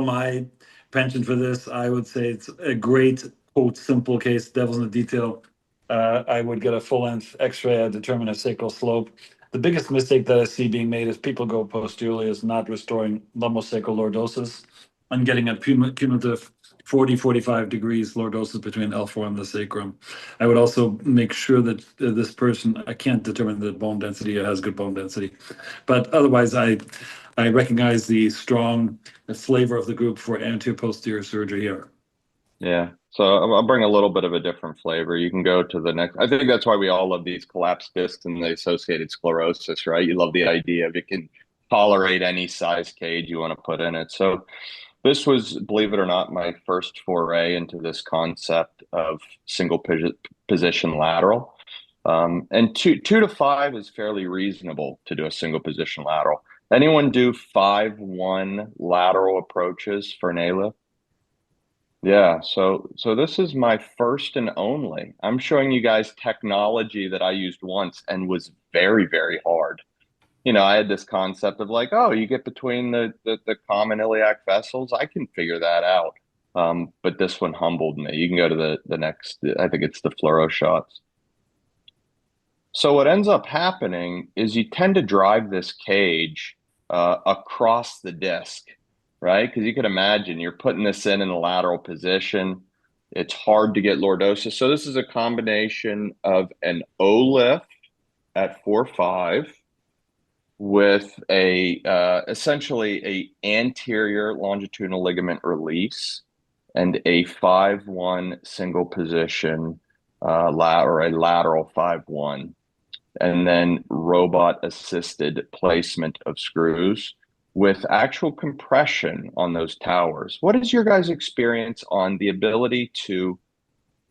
my penchant for this. I would say it's a great, quote, simple case, devil's in the detail. I would get a full-length X-ray, determine a sacral slope. The biggest mistake that I see being made is people go posteriorly is not restoring lumbosacral lordosis and getting a cumulative 40, 45 degrees lordosis between L4 and the sacrum. I would also make sure that this person, I can't determine the bone density or has good bone density. But otherwise, I recognize the strong flavor of the group for anterior posterior surgery here. Yeah. So I'll bring a little bit of a different flavor. You can go to the next. I think that's why we all love these collapsed discs and the associated sclerosis, right? You love the idea of it can tolerate any size cage you want to put in it. So this was, believe it or not, my first foray into this concept of single position lateral. And two to 5 is fairly reasonable to do a single position lateral. Anyone do 5-1 lateral approaches for an ALIF? Yeah, so this is my first and only. I'm showing you guys technology that I used once and was very, very hard. I had this concept of like, oh, you get between the common iliac vessels. I can figure that out. But this one humbled me. You can go to the next, I think it's the fluoro shots. So what ends up happening is you tend to drive this cage across the disc, right? Because you can imagine you're putting this in a lateral position. It's hard to get lordosis. So this is a combination of an O-lift at 4-5 with essentially a anterior longitudinal ligament release and a 5-1 single position or a lateral 5-1, and then robot assisted placement of screws with actual compression on those towers. What is your guys' experience on the ability to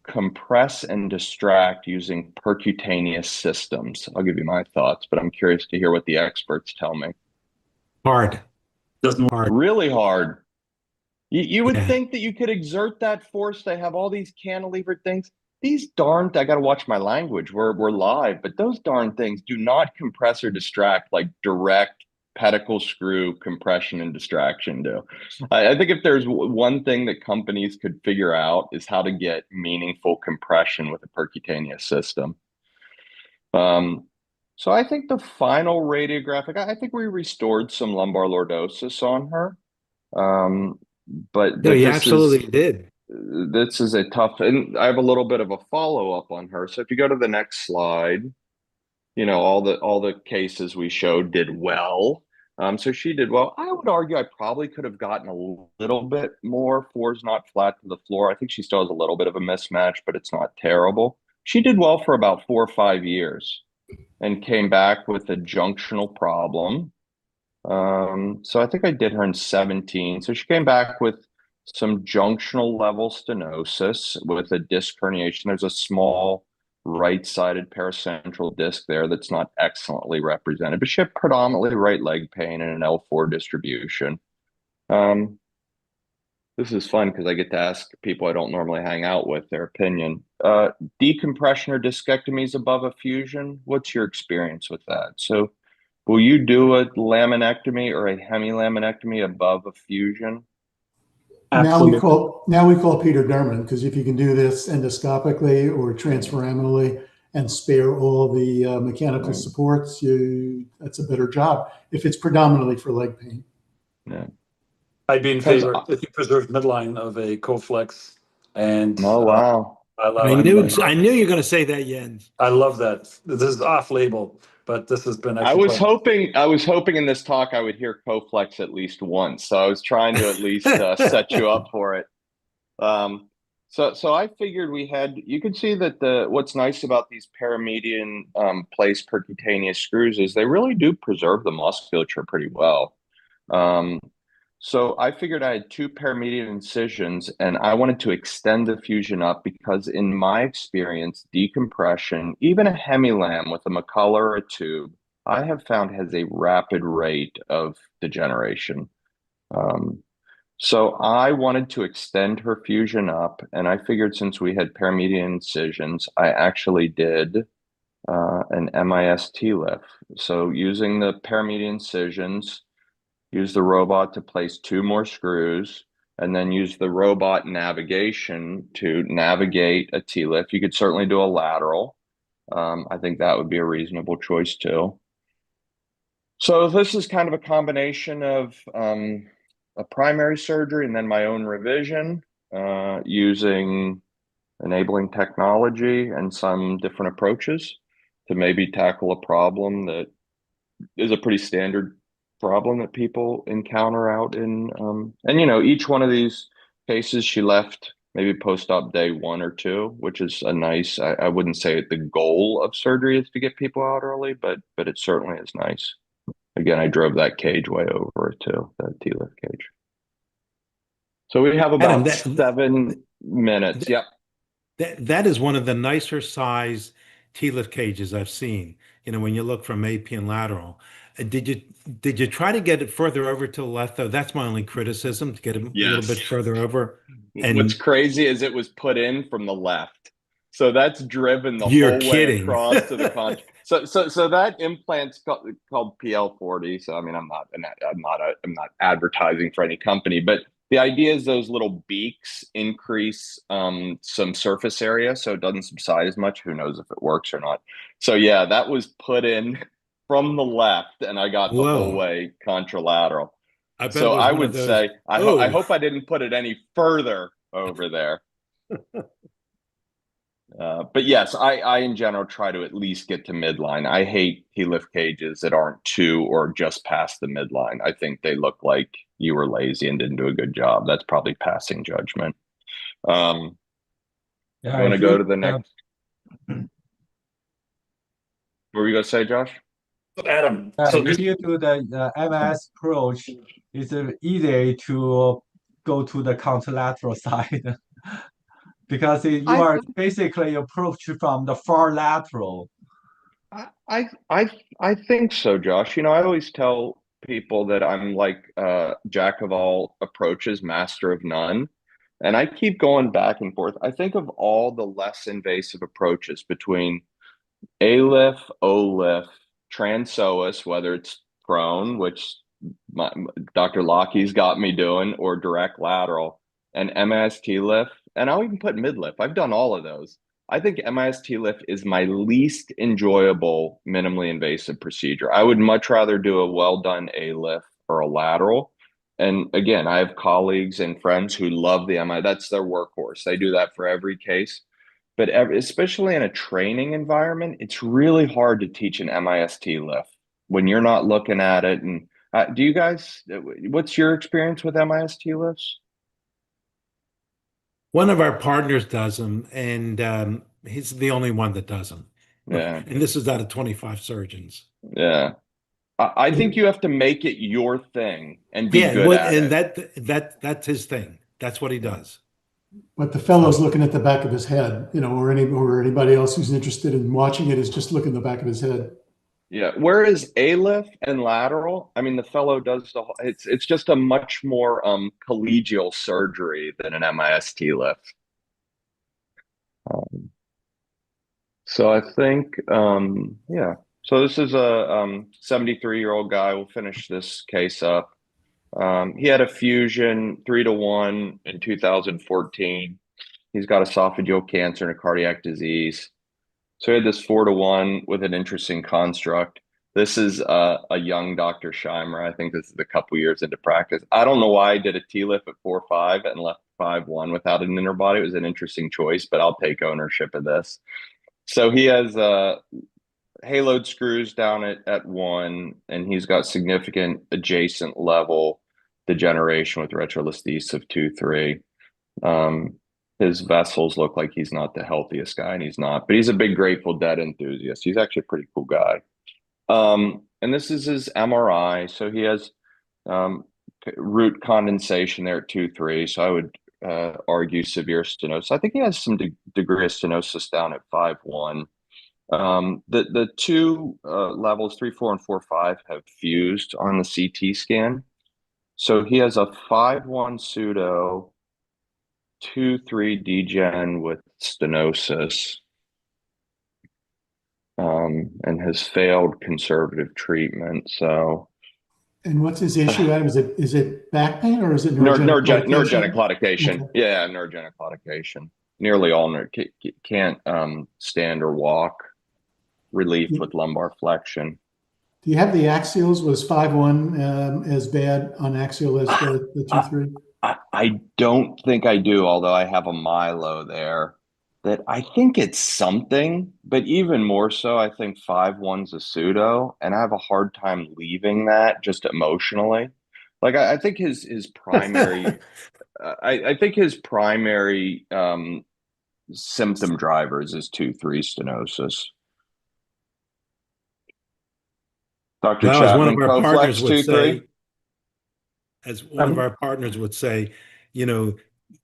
compress and distract using percutaneous systems? I'll give you my thoughts, but I'm curious to hear what the experts tell me. Hard. Hard. Really hard. You would Yeah. think that you could exert that force. They have all these cantilevered things. These darn, I got to watch my language. We're live, but those darn things do not compress or distract like direct pedicle screw compression and distraction do. I think if there's one thing that companies could figure out is how to get meaningful compression with a percutaneous system. So I think the final radiographic, I think we restored some lumbar lordosis on her. But No, you this absolutely did. This is a tough, and I have a little bit of a follow-up on her. So if you go to the next slide, all the cases we showed did well. So she did well. I would argue I probably could have gotten a little bit more. Four's not flat to the floor. I think she still has a little bit of a mismatch, but it's not terrible. She did well for about 4 or 5 years and came back with a junctional problem. So I think I did her in 17. So she came back with some junctional level stenosis with a disc herniation. There's a small right-sided paracentral disc there that's not excellently represented, but she had predominantly right leg pain and an L4 distribution. This is fun because I get to ask people I don't normally hang out with their opinion. Decompression or discectomies above a fusion, what's your experience with that? So will you do a laminectomy or a hemilaminectomy above a fusion? Absolutely. Now we call Peter Derman, because if you can do this endoscopically or transforaminally and spare all the mechanical supports, that's a better job if it's predominantly for leg pain. Yeah. I'd be in favor if you preserve midline of a Coflex and Oh, wow. I knew you were going to say that, Jens. I love that. This is off label, but this has been I actually was hoping in this talk I would hear Coflex at least once. So I was trying to at least set you up for it. So I figured you can see that what's nice about these paramedian place percutaneous screws is they really do preserve the musculature pretty well. So I figured I had 2 paramedian incisions and I wanted to extend the fusion up because in my experience, decompression, even a hemilam with a McCullough or a tube, I have found has a rapid rate of degeneration. So I wanted to extend her fusion up, and I figured since we had paramedian incisions, I actually did an MIS TLIF. So using the paramedian incisions, use the robot to place 2 more screws, and then use the robot navigation to navigate a TLIF. You could certainly do a lateral. I think that would be a reasonable choice too. So this is kind of a combination of a primary surgery and then my own revision using enabling technology and some different approaches to maybe tackle a problem that is a pretty standard problem that people encounter out in and each one of these cases she left maybe post-op day 1 or 2, which is a nice, I wouldn't say the goal of surgery is to get people out early, but it certainly is nice. Again, I drove that cage way over it too, that TLIF cage. So we have about 7 minutes. Yep. That is one of the nicer size TLIF cages I've seen. When you look from AP and lateral. Did you try to get it further over to the left though? That's my only criticism, to get it a little bit further over. And what's crazy is it was put in from the left. So that's driven the You're whole way kidding. across to the con. So that implant's called PL40. So I mean, I'm not advertising for any company, but the idea is those little beaks increase some surface area, so it doesn't subside as much. Who knows if it works or not? So yeah, that was put in from the left, and I got the whole way contralateral. I bet so I would say I hope I didn't put it any further over there. But yes, I in general try to at least get to midline. I hate TLIF cages that aren't to or just past the midline. I think they look like you were lazy and didn't do a good job. That's probably passing judgment. I want to go to the next. What were you going to say, Josh? Adam. So if you do the MS approach, it's easy to go to the contralateral side. Because you are basically approached from the far lateral. I think so, Josh. I always tell people that I'm like jack of all approaches, master of none. And I keep going back and forth. I think of all the less invasive approaches between ALIF, OLIF, TransOS, whether it's prone, which Dr. Lockey's got me doing, or direct lateral, and MIS TLIF, and I'll even put midlift. I've done all of those. I think MIS TLIF is my least enjoyable minimally invasive procedure. I would much rather do a well done ALIF or a lateral. And again, I have colleagues and friends who love the MI. That's their workhorse. They do that for every case. But especially in a training environment, it's really hard to teach an MIS TLIF when you're not looking at it. And Do you guys, what's your experience with MIST lifts? One of our partners does them, and he's the only one that does them. Yeah, And this is out of 25 surgeons. yeah. I think you have to make it your thing and be Yeah, good at and it. that's his thing. That's what he does. But the fellow's looking at the back of his head, or anybody else who's interested in watching it is just looking at the back of his head. Yeah. Whereas ALIF and lateral, I mean, the fellow does it's just a much more collegial surgery than an MIST lift. So I think, yeah. So this is a 73-year-old guy. We'll finish this case up. He had a fusion 3-1 in 2014. He's got esophageal cancer and a cardiac disease. So he had this 4-1 with an interesting construct. This is a young Dr. Shimer. I think this is a couple years into practice. I don't know why I did a T-lift at 4-5 and left 5-1 without an interbody. It was an interesting choice, but I'll take ownership of this. So he has haloed screws down at 1, and he's got significant adjacent level degeneration with retrolisthesis of 2-3. His vessels look like he's not the healthiest guy, and he's not, but he's a big Grateful Dead enthusiast. He's actually a pretty cool guy. And this is his MRI. So he has root condensation there at 2-3. So I would argue severe stenosis. I think he has some degree of stenosis down at 5-1. The two levels 3-4 and 4-5 have fused on the CT scan. So he has a 5-1 pseudo, 2-3 degen with stenosis, and has failed conservative treatment. So, And what's his issue, Adam? Is it back pain or is it neurogenic claudication? Okay. Yeah, neurogenic claudication. Nearly all can't stand or walk. Relief with lumbar flexion. Do you have the axials? Was 5-1 as bad on axial as the 2-3? I don't think I do, although I have a Milo there that I think it's something, but even more so, I think 5-1's a pseudo, and I have a hard time leaving that just emotionally. Like I think his primary, I think his primary symptom drivers is 2-3 stenosis. Dr. Well, Chapman, Coflex 2-3. As one of our partners would say,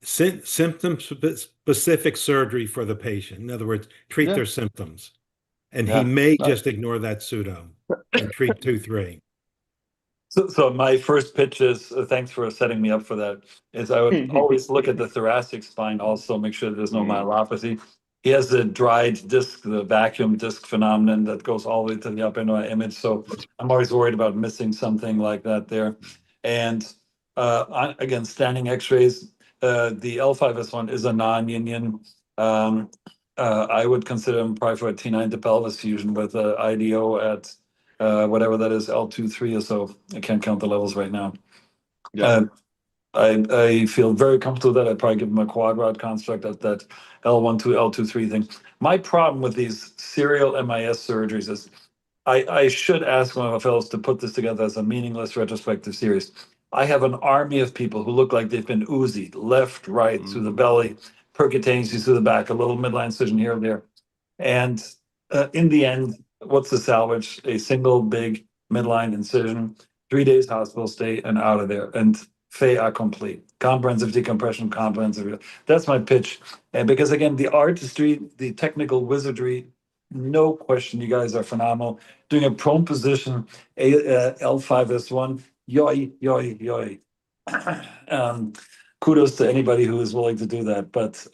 symptom specific surgery for the patient. In other words, treat their symptoms. And he may just ignore that pseudo and treat 2-3. So my first pitch is, thanks for setting me up for that, is I would always look at the thoracic spine also, make sure there's no myelopathy. He has the dried disc, the vacuum disc phenomenon that goes all the way to the upper image. So I'm always worried about missing something like that there. And again, standing x-rays, the L5S1 is a non-union. I would consider him probably for a T9 to pelvis fusion with IDO at whatever that is, L2-3 or so. I can't count the levels right now. Yeah. I feel very comfortable with that. I'd probably give him a quad rod construct at that L1-2, L2-3 thing. My problem with these serial MIS surgeries is I should ask one of my fellows to put this together as a meaningless retrospective series. I have an army of people who look like they've been Uzi'd left, right, through the belly, percutaneously through the back, a little midline incision here and there. And in the end, what's the salvage? A single big midline incision, 3 days hospital stay, and out of there. And fait accompli. Comprehensive decompression, comprehensive. That's my pitch. And because again, the artistry, the technical wizardry, no question, you guys are phenomenal. Doing a prone position, L5S1, yoy, yoy, yoy. Kudos to anybody who is willing to do that. But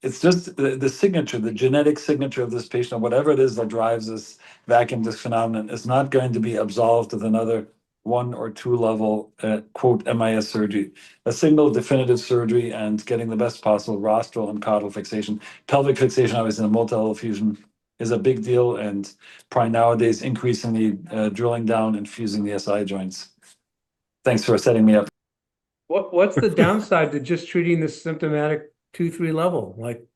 it's just the signature, the genetic signature of this patient, or whatever it is that drives this vacuum disc phenomenon, is not going to be absolved with another 1 or 2 level quote MIS surgery. A single definitive surgery and getting the best possible rostral and caudal fixation. Pelvic fixation, obviously, in a multi-level fusion is a big deal, and probably nowadays increasingly drilling down and fusing the SI joints. Thanks for setting me up. What's the downside to just treating the symptomatic 2-3 level? Like,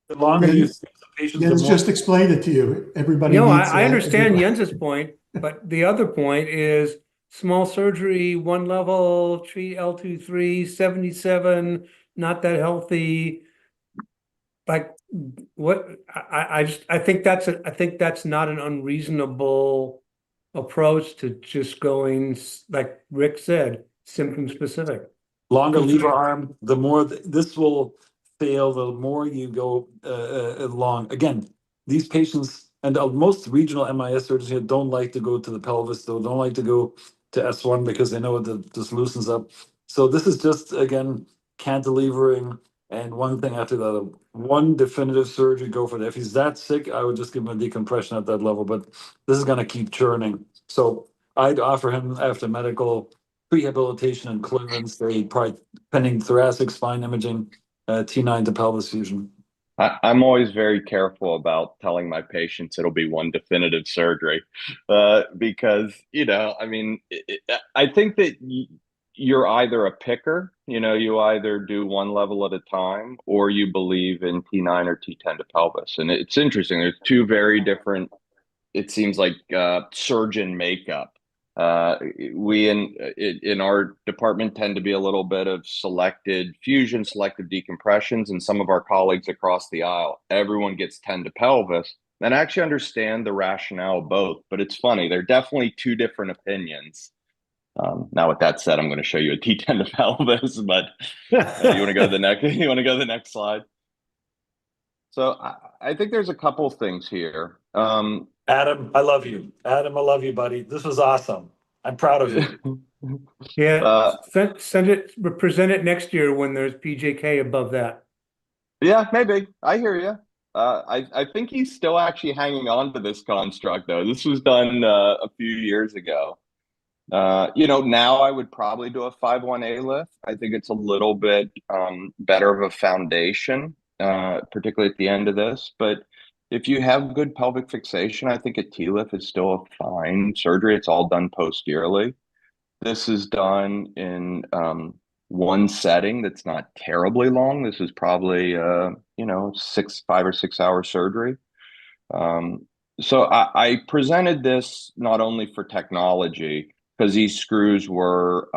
The longer you see the patients, the Jens more. just explained it to you. Everybody No, needs. I understand Jens's point, but the other point is small surgery, one level, treat L23, 77, not that healthy. Like what I think that's not an unreasonable approach to just going, like Rick said, symptom specific. Longer lever arm, the more this will fail, the more you go long. Again, these patients and most regional MIS surgeons here don't like to go to the pelvis, though, don't like to go to S1 because they know it just loosens up. So this is just, again, cantilevering and one thing after the other. One definitive surgery, go for it. If he's that sick, I would just give him a decompression at that level, but this is going to keep churning. So I'd offer him after medical rehabilitation and clearance, they probably pending thoracic spine imaging, T9 to pelvis fusion. I'm always very careful about telling my patients it'll be one definitive surgery, because, I mean, I think that you're either a picker, you either do one level at a time, or you believe in T9 or T10 to pelvis. And it's interesting. There's two very different, it seems like, surgeon makeup. We in our department tend to be a little bit of selected fusion, selective decompressions, and some of our colleagues across the aisle, everyone gets 10 to pelvis. And I actually understand the rationale of both, but it's funny. They're definitely two different opinions. Now, with that said, I'm going to show you a T10 to pelvis, but you want to go to the next? You want to go to the next slide? So I think there's a couple things here. Adam, I love you. Adam, I love you, buddy. This was awesome. I'm proud of you. Yeah, send it, present it next year when there's PJK above that. Yeah, maybe. I hear you. I think he's still actually hanging on to this construct, though. This was done a few years ago. Now I would probably do a 5-1A lift. I think it's a little bit better of a foundation, particularly at the end of this. But if you have good pelvic fixation, I think a T-lift is still a fine surgery. It's all done posteriorly. This is done in one setting that's not terribly long. This is probably 5 or 6 hour surgery. So I presented this not only for technology, because these screws were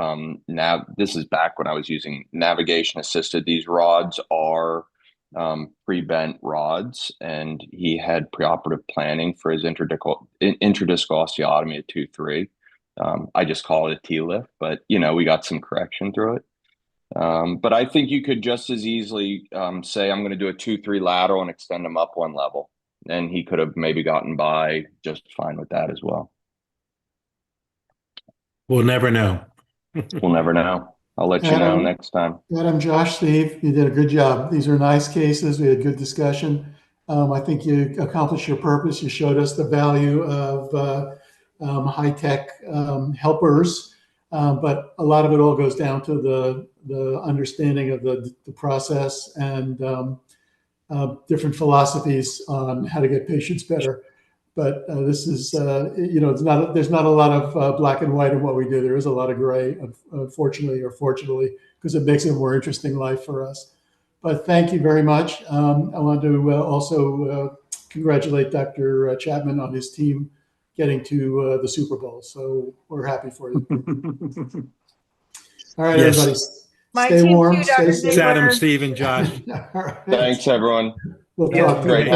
this is back when I was using navigation assisted. These rods are pre-bent rods, and he had preoperative planning for his intradiscal osteotomy at 2-3. I just call it a T-lift, but we got some correction through it. But I think you could just as easily say, I'm going to do a 2-3 lateral and extend him up one level. And he could have maybe gotten by just fine with that as well. We'll never know. We'll never know. I'll let you know next time. Adam, Josh, Steve, you did a good job. These are nice cases. We had a good discussion. I think you accomplished your purpose. You showed us the value of high-tech helpers, but a lot of it all goes down to the understanding of the process and different philosophies on how to get patients better. But this is, there's not a lot of black and white in what we do. There is a lot of gray, unfortunately or fortunately, because it makes it a more interesting life for us. But thank you very much. I want to also congratulate Dr. Chapman on his team getting to the Super Bowl. So we're happy for you. All right, Yes. everybody. My Stay team warm. too, Stay Dr. safe. It's Adam, Steve, and Josh. All right. Thanks, everyone. We'll talk to you. Great.